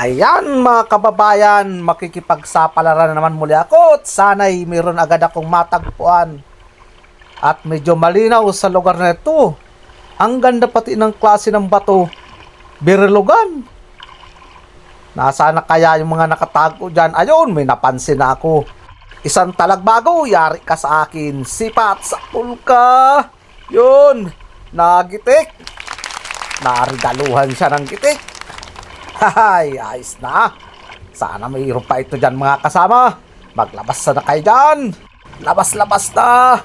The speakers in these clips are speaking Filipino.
Ayan mga kababayan, makikipagsapalaran na naman muli ako at sana'y mayroon agad akong matagpuan. At medyo malinaw sa lugar na ito. Ang ganda pati ng klase ng bato. Birilugan. Nasaan na kaya yung mga nakatago dyan? Ayun, may napansin na ako. Isang talagbago, yari ka sa akin. Sipat sa pulka. Yun, nagitik. Narigaluhan siya ng gitik. Hahay, ayos na. Sana mayroon pa ito dyan mga kasama. Maglabas na kayo dyan. Labas-labas na.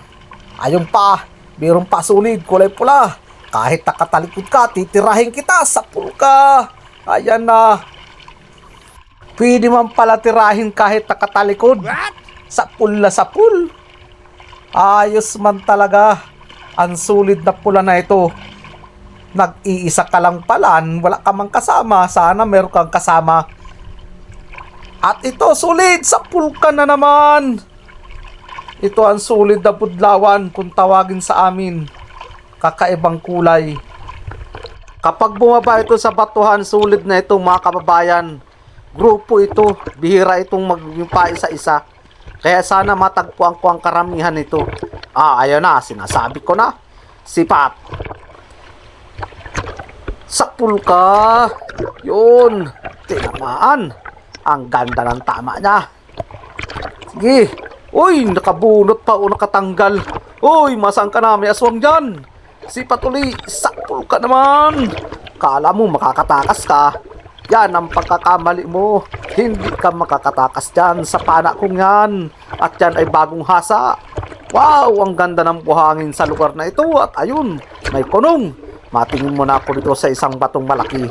Ayun pa, mayroon pa sulit, kulay pula. Kahit nakatalikod ka, titirahin kita sa pulka. Ayan na. Pwede man pala tirahin kahit nakatalikod. What? Sa pula sa pool. Ayos man talaga. Ang sulit na pula na ito. Nag-iisa ka lang palan, wala ka mang kasama. Sana meron kang kasama. At ito, sulit sa pulka na naman. Ito ang sulit na budlawan kung tawagin sa amin. Kakaibang kulay. Kapag bumaba ito sa batuhan, sulit na ito mga kababayan. Grupo ito, bihira itong magpa isa-isa. Kaya sana matagpuan ko ang karamihan nito. Ayun na, sinasabi ko na. Sipat. Sa pulka. Yun. Tinamaan. Ang ganda ng tama niya. Sige. Uy, nakabunot pa o nakatanggal. Uy, masang ka na. May aswang dyan. Sipat uli. Sa pulka naman. Kala mo makakatakas ka. Yan ang pagkakamali mo. Hindi ka makakatakas dyan sa pana kong yan. At yan ay bagong hasa. Wow, ang ganda ng buhangin sa lugar na ito. At ayun, may kunong. Matingin mo na ako dito sa isang batong malaki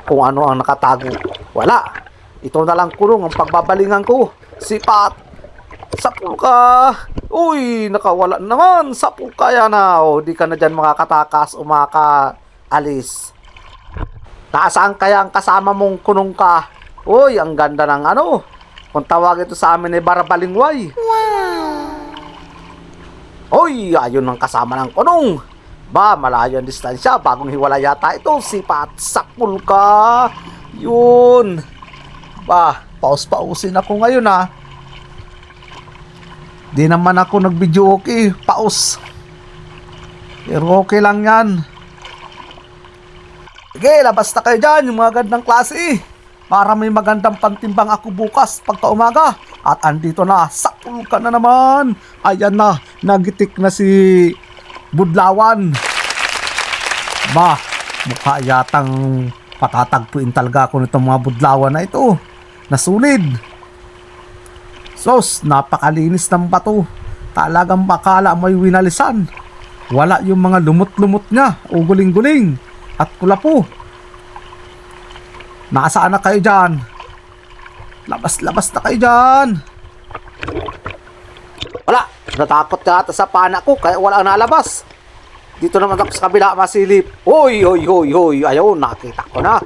kung ano ang nakatago. Wala. Ito na lang kulong ang pagbabalingan ko. Sipat. Sa pulka. Uy, nakawala naman. Sa pulka yan na. Di ka na dyan makakatakas o makaalis. Nasaan kaya ang kasama mong kunong ka? Uy, ang ganda ng ano. Kung tawag ito sa amin ay barabalingway. Wow. Uy, ayun ang kasama ng kunong. Ba, malayo ang distansya. Bagong hiwala yata ito. Sipat sa pulka. Yun. Ba, paus-pausin ako ngayon ha. Di naman ako nag-video okay. Paus. Pero okay lang yan. Sige, labas na kayo dyan. Yung mga gandang klase. Para may magandang pantimbang ako bukas pagka umaga. At andito na. Sa pulka na naman. Ayan na. Nagitik na si budlawan. Ba, mukha yatang patatagpuin talaga ako nitong mga budlawan na ito. Nasulid. Sos, napakalinis ng bato. Talagang makala may winalisan. Wala yung mga lumot-lumot niya o guling-guling at kulapo. Nasaan na kayo dyan? Labas-labas na kayo dyan. Wala, natakot ka ata sa pana ko kaya wala nalabas. Dito naman ako sa kabila masilip. Hoy, hoy, hoy, hoy. Ayaw, nakita ko na.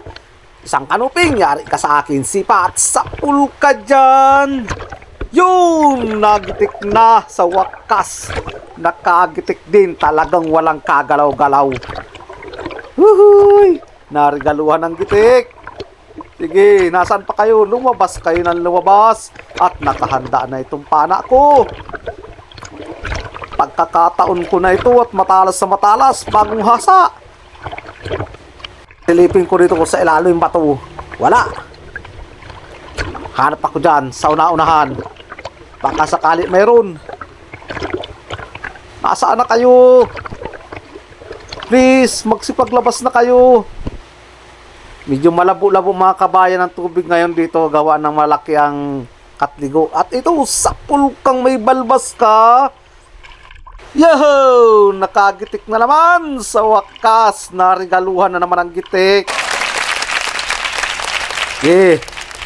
Isang kanuping, yari ka sa akin. Sipat sa pulka dyan. Yun, nagitik na sa wakas. Nakagitik din, talagang walang kagalaw-galaw. Huhuy, narigaluhan ng gitik. Sige, nasan pa kayo? Lumabas kayo ng lumabas. At nakahanda na itong pana ko. Pagkakataon ko na ito at matalas sa matalas, bagong hasa. Silipin ko dito sa ilalim bato. Wala. Hanap ako dyan sa una-unahan. Baka sakali mayroon. Nasaan na kayo? Please, magsipaglabas na kayo. Medyo malabo-labo mga kabayan ng tubig ngayon dito. Gawa ng malaki ang katligo. At ito, sa pulkang may balbas ka. Yoho! Nakagitik na naman. Sa wakas, narigaluhan na naman ang gitik.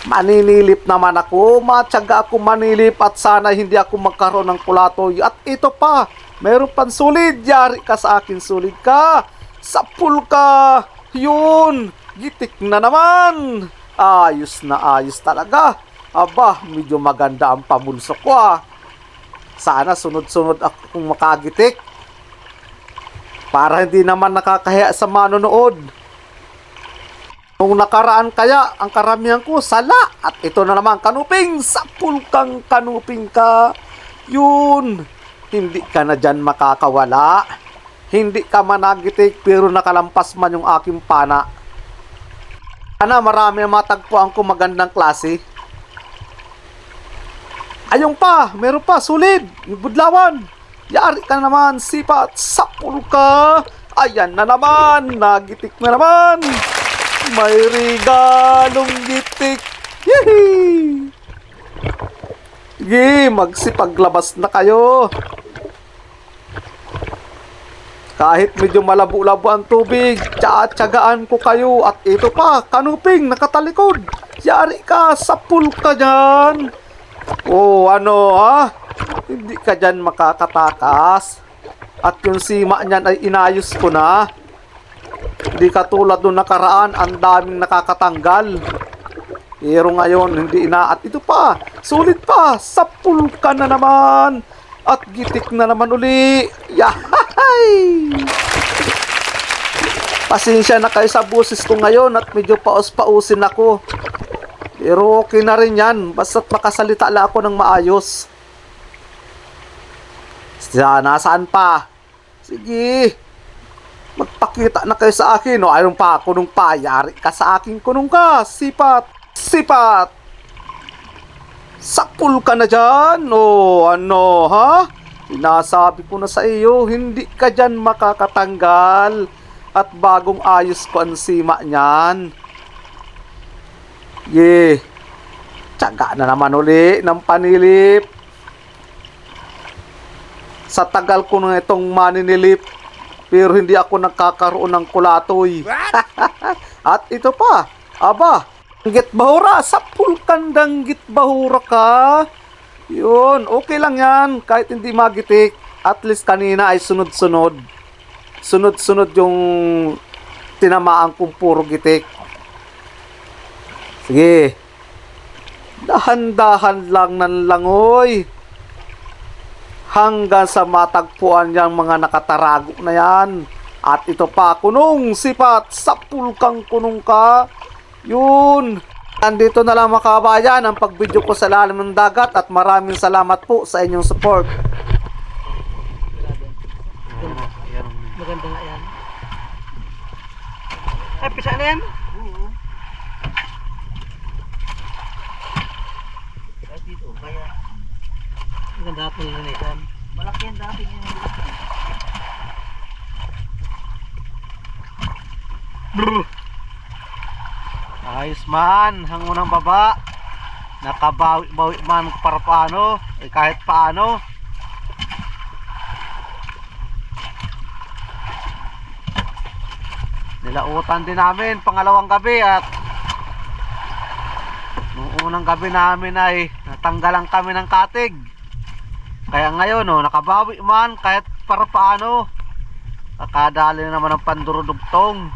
Maninilip naman ako. Matyaga ako manilip at sana hindi ako magkaroon ng kulatoy. At ito pa, mayroon pang sulid. Yari ka sa akin, sulid ka. Sa pulka. Yun, gitik na naman. Ayos na ayos talaga. Aba, medyo maganda ang pamulso ko Sana sunod-sunod akong makagitik. Para hindi naman nakakahiya sa manonood. Nung nakaraan kaya, ang karamihan ko, sala. At ito na naman, kanuping, sapul kang kanuping ka. Yun, hindi ka na dyan makakawala. Hindi ka managitik, pero nakalampas man yung aking pana. Sana marami ang matagpuan ko magandang klase. Ayun pa, meron pa, sulid, yung budlawan. Yari ka naman, sipat, sapul ka. Ayan na naman, nagitik na naman. May regalong gitik. Yehey! Sige, magsipaglabas na kayo. Kahit medyo malabo-labo ang tubig, tsagaan ko kayo. At ito pa, kanuping, nakatalikod. Yari ka, sapul ka dyan. Oh, ano ha? Hindi ka dyan makakatakas. At yung sima niyan ay inayos ko na. Hindi katulad nung nakaraan, ang daming nakakatanggal. Pero ngayon, hindi na. At ito pa, sulit pa, sapul ka na naman. At gitik na naman uli. Yahay! Pasensya na kayo sa busis ko ngayon at medyo paus-pausin ako. Pero okay na rin yan, basta't makasalita lang ako ng maayos. Nasaan pa? Sige. Magpakita na kayo sa akin. O ayun pa, kunong pa. Yari ka sa akin, kunong ka. Sipat. Sipat. Sapul ka na dyan. O ano ha? Sinasabi ko na sa iyo, hindi ka dyan makakatanggal. At bagong ayos ko ang sima niyan. Tiyaga na naman uli ng panilip. Sa tagal ko na itong maninilip, pero hindi ako nagkakaroon ng kulatoy. At ito pa, aba, danggit bahura, sapul kandang git bahura ka. Yun, okay lang yan, kahit hindi magitik. At least kanina ay sunod-sunod. Sunod-sunod yung tinamaan kong puro gitik. Sige, dahan-dahan lang ng langoy. Hanggang sa matagpuan yung mga nakatarago na yan. At ito pa, kunong, sipat, sapul kang kunong ka. Yun. Andito na lang mga kabayan ang pagbidyo ko sa lalim ng dagat at maraming salamat po sa inyong support. Maganda nga yan. Ay, pisa na yan? Oo. Kahit dito, kaya maganda po yung nanitan. Malaki yan dati yung nanitan. Ayos man, hangunang baba. Nakabawi-bawi man para paano, kahit paano. Nilautan din namin pangalawang gabi at nung unang gabi namin ay natanggalan kami ng katig. Kaya ngayon nakabawi man kahit para paano. Nakadali naman ng pandurudugtong.